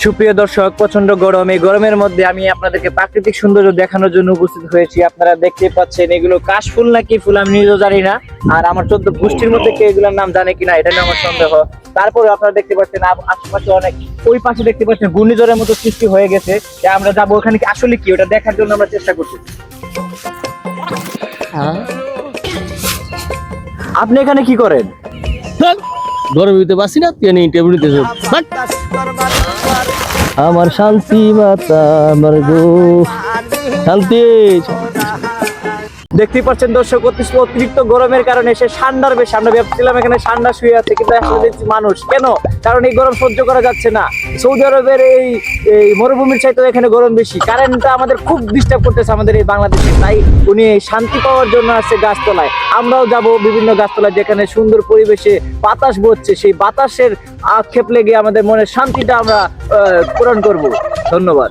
সুপ্রিয় দর্শক, প্রচন্ড গরম। এই গরমের মধ্যে আমি আপনাদেরকে প্রাকৃতিক সৌন্দর্য দেখানোর জন্য উপস্থিত হয়েছি। আপনারা দেখতেই পাচ্ছেন এগুলো কাশ ফুল নাকি ফুল আমি নিজেও জানি না, আর আমার 14 গোষ্ঠীর মধ্যে কে এগুলোর নাম জানে কিনা এটা নিয়ে আমার সন্দেহ। তারপরে আপনারা দেখতে পাচ্ছেন আশেপাশে অনেক, ওই পাশে দেখতে পাচ্ছেন ঘূর্ণিঝড়ের মতো সৃষ্টি হয়ে গেছে। আমরা যাবো ওখানে কি আসলে কি ওটা দেখার জন্য আমরা চেষ্টা করছি। আপনি এখানে কি করেন? গরমের ভিতরে বাসি না তুই ইন্টারভিউ নিতে আমার শান্তি মাতা আমার গো শান্তি। দেখতেই পাচ্ছেন দর্শক, অতিরিক্ত গরমের কারণে সে ঠান্ডার বেশি। আমরা ভাবছিলাম এখানে ঠান্ডা শুয়ে আছে, কিন্তু আসলে দেখছি মানুষ। কেন? কারণ এই গরম সহ্য করা যাচ্ছে না। সৌদি আরবের এই মরুভূমির চাইতে এখানে গরম বেশি। কারেন্টটা আমাদের খুব ডিস্টার্ব করতেছে আমাদের এই বাংলাদেশে। তাই উনি শান্তি পাওয়ার জন্য আসছে গাছতলায়। আমরাও যাব বিভিন্ন গাছতলায় যেখানে সুন্দর পরিবেশে বাতাস বইছে। সেই বাতাসের আক্ষেপ লেগে আমাদের মনের শান্তিটা আমরা পূরণ করব। ধন্যবাদ।